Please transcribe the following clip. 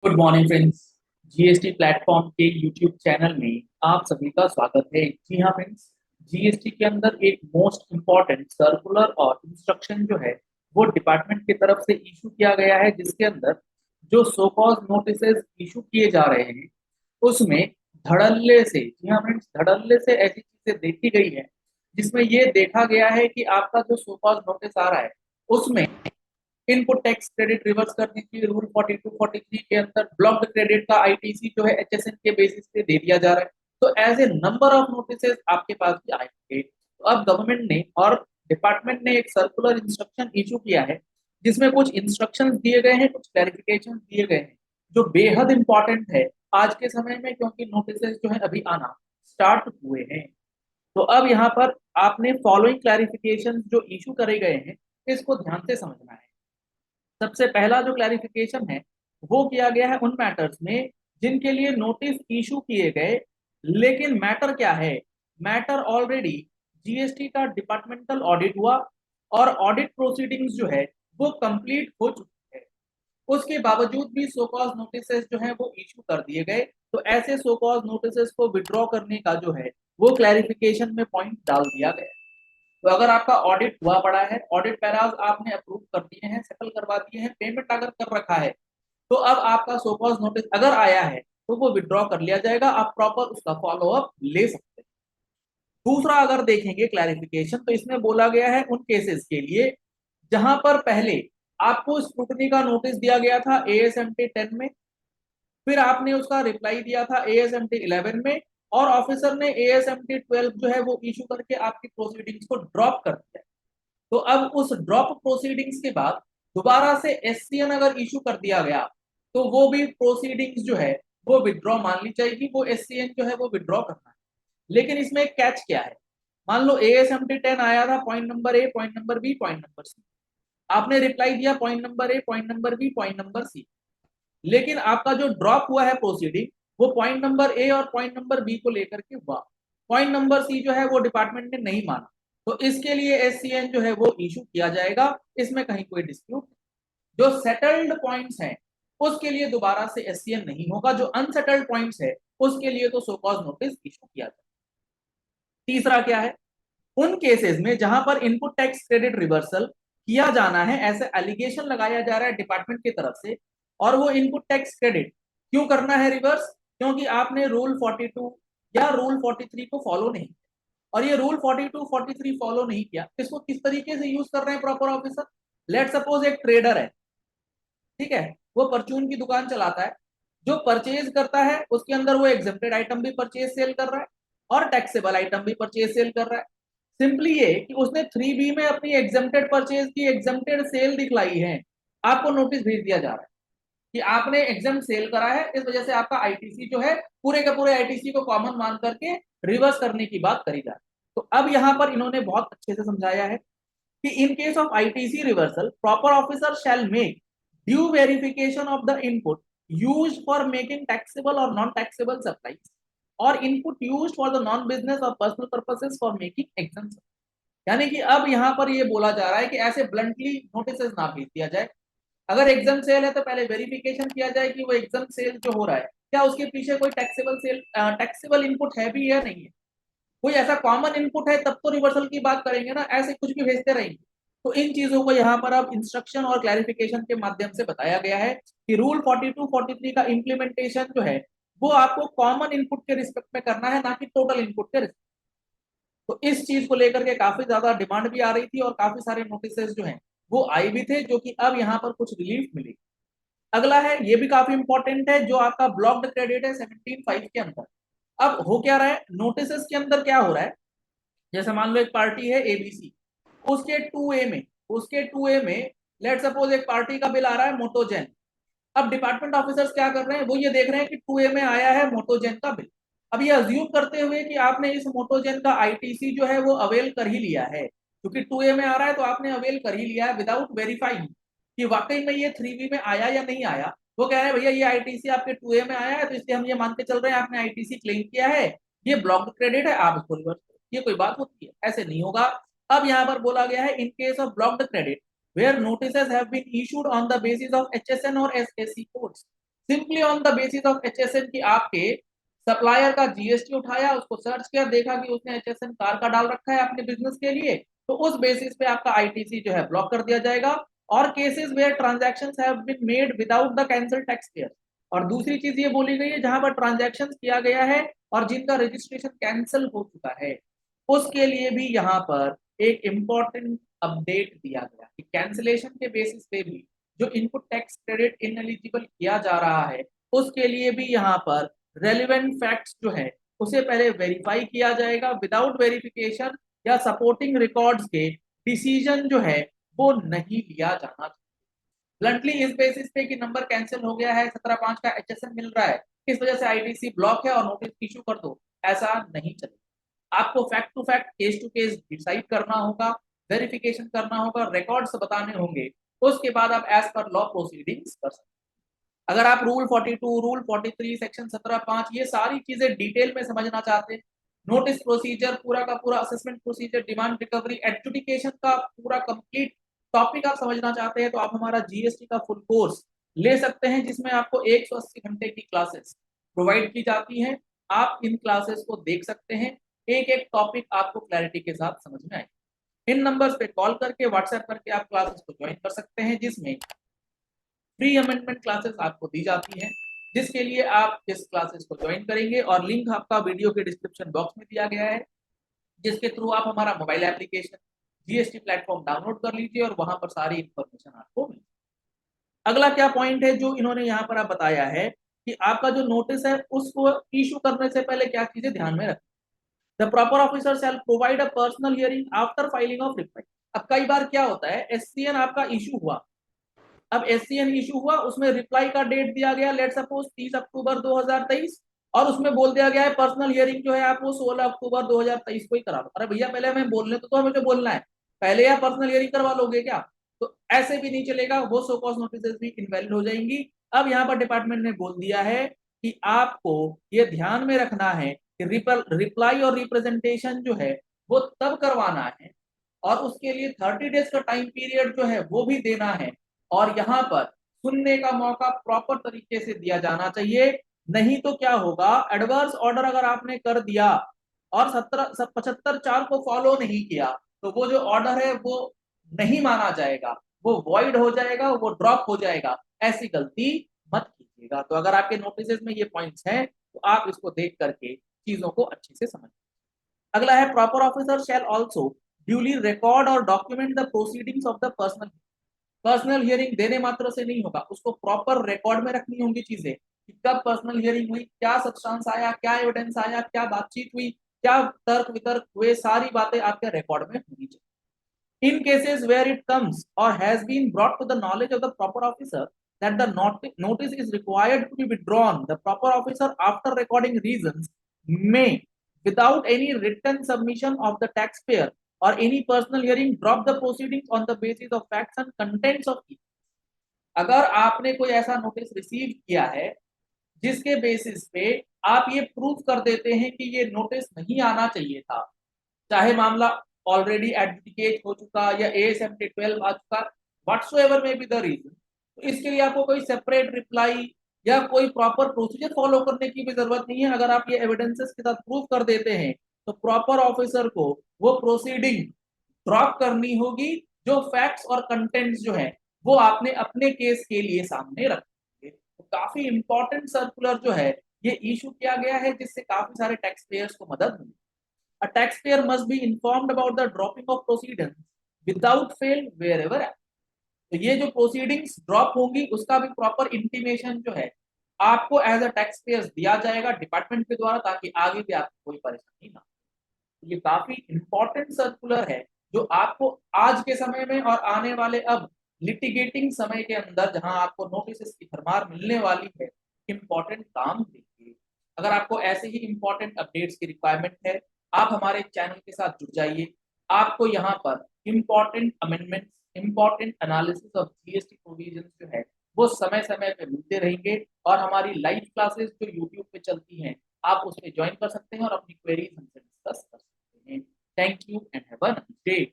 Good morning friends. GST platform के YouTube channel में आप सभी का स्वागत है। जी हाँ फ्रेंड्स, जीएसटी के अंदर एक मोस्ट इम्पॉर्टेंट सर्कुलर और इंस्ट्रक्शन जो है वो डिपार्टमेंट की तरफ से इशू किया गया है, जिसके अंदर जो सो कॉज नोटिसेस इशू किए जा रहे हैं उसमें धड़ल्ले से, जी हाँ फ्रेंड्स, धड़ल्ले से ऐसी चीजें देखी गई है जिसमें ये देखा गया है कि आपका जो सो कॉज नोटिस आ रहा है उसमें इनपुट टैक्स क्रेडिट रिवर्स कर दीजिए। रूल 42 43 के अंदर ब्लॉक्ड क्रेडिट का आईटीसी जो है एचएसएन के बेसिस पे दे दिया जा रहा है। तो as a number of notices आपके पास भी आएंगे। तो अब गवर्नमेंट ने और डिपार्टमेंट ने एक सर्कुलर इंस्ट्रक्शन इशू किया है जिसमें कुछ इंस्ट्रक्शंस दिए गए हैं, कुछ क्लैरिफिकेशन दिए गए हैं जो बेहद इंपॉर्टेंट है आज के समय में, क्योंकि नोटिसेस जो है अभी आना स्टार्ट हुए हैं। तो अब यहाँ पर आपने फॉलोइंग क्लैरिफिकेशन जो इशू करे गए हैं इसको ध्यान से समझना है। सबसे पहला जो क्लैरिफिकेशन है वो किया गया है उन मैटर्स में जिनके लिए नोटिस इशू किए गए, लेकिन मैटर क्या है, मैटर ऑलरेडी जीएसटी का डिपार्टमेंटल ऑडिट हुआ और ऑडिट प्रोसीडिंग्स जो है वो कंप्लीट हो चुकी है। उसके बावजूद भी सो कॉज नोटिसेस जो है वो इशू कर दिए गए। तो ऐसे सो कॉज नोटिसेस को विड्रॉ करने का जो है वो क्लैरिफिकेशन में पॉइंट डाल दिया गया। तो अगर आपका ऑडिट हुआ पड़ा है, ऑडिट पैराज आपने अप्रूव कर दिए हैं, सेटल करवा दिए हैं, पेमेंट अगर कर रखा है, तो अब आपका सो कॉज नोटिस अगर आया है तो वो विड्रॉ कर लिया जाएगा, आप प्रॉपर उसका फॉलो अप ले सकते हैं। दूसरा अगर देखेंगे क्लैरिफिकेशन, तो इसमें बोला गया है उन केसेस के लिए जहां पर पहले आपको स्क्रूटनी का नोटिस दिया गया था एएसएमटी 10 में, फिर आपने उसका रिप्लाई दिया था एएसएमटी 11 में, और ऑफिसर ने एएसएमटी 12 जो है वो इशू करके आपकी प्रोसीडिंग्स को ड्रॉप कर दिया। तो अब उस ड्रॉप प्रोसीडिंग्स के बाद दोबारा से एससीएन अगर इशू कर दिया गया तो वो भी प्रोसीडिंग्स जो है वो विड्रॉ मान ली जाएगी, वो एससीएन जो है वो विड्रॉ करना है। लेकिन इसमें एक कैच क्या है, मान लो एएसएमटी 10 आया था, point number A, point number B, point number C, आपने रिप्लाई दिया point number A, point number B, point number C, लेकिन आपका जो ड्रॉप हुआ है प्रोसीडिंग वो पॉइंट नंबर ए और पॉइंट नंबर बी को लेकर के हुआ, पॉइंट नंबर सी जो है वो डिपार्टमेंट ने नहीं माना। तो इसके लिए एससीएन जो है वो इशू किया जाएगा, इसमें कहीं कोई डिस्प्यूट। जो सेटल्ड पॉइंट्स हैं उसके लिए दोबारा से एससीएन नहीं होगा, जो अनसेटल्ड पॉइंट्स है उसके लिए तो सो कॉज नोटिस इशू किया जाएगा। तीसरा क्या है, उन केसेस में जहां पर इनपुट टैक्स क्रेडिट रिवर्सल किया जाना है, ऐसे एलिगेशन लगाया जा रहा है डिपार्टमेंट की तरफ से, और वो इनपुट टैक्स क्रेडिट क्यों करना है रिवर्स, क्योंकि आपने रूल 42 या रूल 43 को फॉलो नहीं किया। और ये रूल 42 43 फॉलो नहीं किया, इसको किस तरीके से यूज कर रहे हैं प्रॉपर ऑफिसर। लेट सपोज एक ट्रेडर है, ठीक है, वो परचून की दुकान चलाता है, जो परचेज करता है उसके अंदर वो एग्जेम्प्टेड आइटम भी परचेज सेल कर रहा है और टैक्सेबल आइटम भी परचेज सेल कर रहा है। सिंपली ये कि उसने 3B में अपनी एग्जेम्प्टेड परचेज की एग्जेम्प्टेड सेल दिखलाई है, आपको नोटिस भेज दिया जा रहा है कि आपने एग्जाम सेल करा है, इस वजह से आपका आईटीसी जो है पूरे के पूरे आईटीसी को कॉमन मान करके रिवर्स करने की बात करी जा रही है। तो अब यहाँ पर इन्होंने बहुत अच्छे से समझाया है कि in case of ITC reversal proper officer shall make due verification of the input used for making taxable और नॉन टैक्सेबल सप्लाईज और input used for the non business और personal purposes for making exams. यानी कि अब यहाँ पर ये बोला जा रहा है कि ऐसे ब्लंटली नोटिस ना भेज दिया जाए। अगर एग्जाम सेल है तो पहले वेरिफिकेशन किया जाए कि वो एग्जाम सेल जो हो रहा है क्या उसके पीछे कोई टैक्सेबल सेल टैक्सेबल इनपुट है भी या नहीं है, कोई ऐसा कॉमन इनपुट है तब तो रिवर्सल की बात करेंगे ना, ऐसे कुछ भी भेजते रहेंगे। तो इन चीजों को यहाँ पर अब इंस्ट्रक्शन और क्लैरिफिकेशन के माध्यम से बताया गया है कि रूल 42 43 का इंप्लीमेंटेशन जो है वो आपको कॉमन इनपुट के रिस्पेक्ट में करना है, ना कि टोटल इनपुट के रिस्पेक्ट। तो इस चीज को लेकर के काफी ज्यादा डिमांड भी आ रही थी और काफी सारे नोटिस जो हैं वो आए भी थे, जो कि अब यहाँ पर कुछ रिलीफ मिली। अगला है, ये भी काफी इंपॉर्टेंट है, जो आपका ब्लॉक्ड क्रेडिट है 17(5) के अंदर। अब हो क्या रहा है, नोटिस के अंदर क्या हो रहा है, जैसे मान लो एक पार्टी है एबीसी, उसके 2A में, उसके 2A में लेट सपोज एक पार्टी का बिल आ रहा है मोटोजेन। अब डिपार्टमेंट ऑफिसर्स क्या कर रहे हैं, वो ये देख रहे हैं कि 2A में आया है मोटोजेन का बिल। अब ये अज्यूम करते हुए कि आपने इस मोटोजेन का आईटीसी जो है वो अवेल कर ही लिया है, क्योंकि 2A में आ रहा है तो आपने अवेल कर ही लिया है विदाउट वेरीफाइंग कि वाकई में ये 3B में आया या नहीं आया। वो कह रहे हैं भैया ये आईटीसी आपके 2A में आया है तो इसलिए हम ये मान के चल रहे हैं आपने आईटीसी क्लेम किया है, ये ब्लॉक्ड क्रेडिट है, आप इसको रिवर्स करो। ये कोई बात होती है, ऐसे नहीं होगा। अब यहाँ पर बोला गया है इन case of blocked credit where notices have been issued on the basis of HSN or SAC codes, simply on the basis of HSN की आपके सप्लायर का जीएसटी उठाया, उसको सर्च किया, देखा कि उसने HSN कार का डाल रखा है अपने बिजनेस के लिए, तो उस बेसिस पे आपका आईटीसी जो है ब्लॉक कर दिया जाएगा। और cases where transactions have been made without the cancel taxpayer, और दूसरी चीज ये बोली गई है जहां पर ट्रांजैक्शंस किया गया है और जिनका रजिस्ट्रेशन कैंसिल हो चुका है, उसके लिए भी यहाँ पर एक इंपॉर्टेंट अपडेट दिया गया कि कैंसिलेशन के बेसिस पे भी जो इनपुट टैक्स क्रेडिट इनएलिजिबल किया जा रहा है, उसके लिए भी यहाँ पर रेलिवेंट फैक्ट्स जो है उसे पहले वेरीफाई किया जाएगा। विदाउट वेरिफिकेशन या सपोर्टिंग रिकॉर्ड्स के डिसीजन जो है वो नहीं लिया जाना चाहिए। ब्लंटली इस बेसिस पे कि नंबर कैंसिल हो गया है, 17/5 का HSN मिल रहा है, इस वजह से आईटीसी ब्लॉक है और नोटिस इशू कर दो, ऐसा नहीं चलेगा। आपको fact to fact, case to case decide करना होगा, वेरिफिकेशन करना होगा, रिकॉर्ड्स बताने होंगे, उसके बाद आप एज पर लॉ प्रोसीडिंग्स कर सकते हैं। अगर आप रूल 42, रूल 43, सेक्शन 17/5 ये सारी चीजें डिटेल में समझना चाहते हैं, नोटिस प्रोसीजर पूरा का पूरा, assessment procedure, demand recovery, adjudication का पूरा कंप्लीट टॉपिक आप समझना चाहते हैं, तो आप हमारा जीएसटी का फुल कोर्स ले सकते हैं, जिसमें आपको 180 घंटे की क्लासेस प्रोवाइड की जाती हैं। आप इन क्लासेस को देख सकते हैं, एक एक टॉपिक आपको क्लैरिटी के साथ समझ में आए। इन नंबर्स पे कॉल करके, व्हाट्सएप करके आप क्लासेस को ज्वाइन कर सकते हैं, जिसमें प्री अमेंडमेंट क्लासेस आपको दी जाती हैं, जिसके लिए आप इस क्लासेस को ज्वाइन करेंगे और लिंक आपका वीडियो के डिस्क्रिप्शन बॉक्स में दिया गया है, जिसके थ्रू आप हमारा mobile application GST platform download कर लीजिए और वहां पर सारी इंफॉर्मेशन आपको मिल। अगला क्या पॉइंट है जो इन्होंने यहाँ पर आप बताया है कि आपका जो नोटिस है उसको इशू करने से पहले क्या चीजें ध्यान में रखें। The proper officer shell provide a personal hearing after filing of reply. अब कई बार क्या होता है, एससीएन आपका इशू हुआ, अब एससीएन इशू हुआ, उसमें रिप्लाई का डेट दिया गया लेट सपोज 30 अक्टूबर 2023, और उसमें बोल दिया गया है पर्सनल हियरिंग जो है आप वो 16 अक्टूबर 2023 को ही करा लो। अरे भैया पहले हमें बोलने तो हमें जो बोलना है, पहले या पर्सनल हियरिंग करवा लोगे क्या? तो ऐसे भी नहीं चलेगा, वो सो कॉज नोटिस भी इनवैलिड हो जाएंगी। अब यहाँ पर डिपार्टमेंट ने बोल दिया है कि आपको ये ध्यान में रखना है कि रिप्लाई और रिप्रेजेंटेशन जो है वो तब करवाना है, और उसके लिए 30 डेज का टाइम पीरियड जो है वो भी देना है, और यहाँ पर सुनने का मौका प्रॉपर तरीके से दिया जाना चाहिए। नहीं तो क्या होगा, एडवर्स ऑर्डर अगर आपने कर दिया और 75/4 को फॉलो नहीं किया, तो वो जो ऑर्डर है वो नहीं माना जाएगा, वो वॉइड हो जाएगा, वो ड्रॉप हो जाएगा। ऐसी गलती मत कीजिएगा। तो अगर आपके नोटिस में ये पॉइंट्स हैं तो आप इसको देख करके चीजों को अच्छे से समझ। अगला है proper officer shall also duly record और document the proceedings of the personal hearing देने मात्र से नहीं होगा, उसको प्रॉपर रिकॉर्ड में रखनी होंगी चीजें कि कब पर्सनल हियरिंग हुई, क्या सब्सटेंस आया, क्या एविडेंस आया, क्या बातचीत हुई, क्या तर्क वितर्क हुए, सारी बातें आपके रिकॉर्ड में होनी चाहिए। In cases where it comes or has been brought to the knowledge of the proper officer that the notice is required to be withdrawn, the proper officer, after recording reasons, may, without any written submission of the taxpayer or any personal hearing, drop the proceedings on the basis of facts and contents of it. अगर आपने कोई ऐसा notice receive किया है जिसके basis पे आप ये प्रूव कर देते हैं कि ये नोटिस नहीं आना चाहिए था, चाहे मामला ऑलरेडी एडजुडिकेट हो चुका या ASMT 12 आ चुका, व्हाटसोएवर में बी द रीजन, तो इसके लिए आपको कोई सेपरेट रिप्लाई या कोई प्रॉपर प्रोसीजर फॉलो करने की भी जरूरत नहीं है। अगर आप ये एविडेंसेस के साथ प्रूव कर देते हैं तो प्रॉपर ऑफिसर को वो प्रोसीडिंग ड्रॉप करनी होगी, जो फैक्ट्स और कंटेंट्स जो है वो आपने अपने केस के लिए सामने रखे। तो काफी इंपॉर्टेंट सर्कुलर जो है ये इशू किया गया है, जिससे काफी सारे टैक्स पेयर्स को मदद मिली। A taxpayer must be informed about the dropping of proceedings without fail wherever. तो ये जो प्रोसीडिंग्स ड्रॉप होंगी उसका भी प्रॉपर इंटीमेशन जो है आपको एज अ टैक्स पेयर दिया जाएगा डिपार्टमेंट के द्वारा, ताकि आगे भी आपको कोई परेशानी ना। ये काफी इंपॉर्टेंट सर्कुलर है जो आपको आज के समय में और आने वाले अब लिटिगेटिंग समय के अंदर जहां आपको नोटिस की भरमार मिलने वाली है, इंपॉर्टेंट काम देंगे। अगर आपको ऐसे ही इंपॉर्टेंट अपडेट्स की रिक्वायरमेंट है, आप हमारे चैनल के साथ जुड़ जाइए। आपको यहाँ पर important amendments, important analysis of GST provisions जो है वो समय समय पे मिलते रहेंगे, और हमारी लाइव क्लासेस जो यूट्यूब पे चलती हैं आप उसमें ज्वाइन कर सकते हैं और अपनी क्वेरीज हमसे डिस्कस कर सकते हैं। Thank you and have a nice day.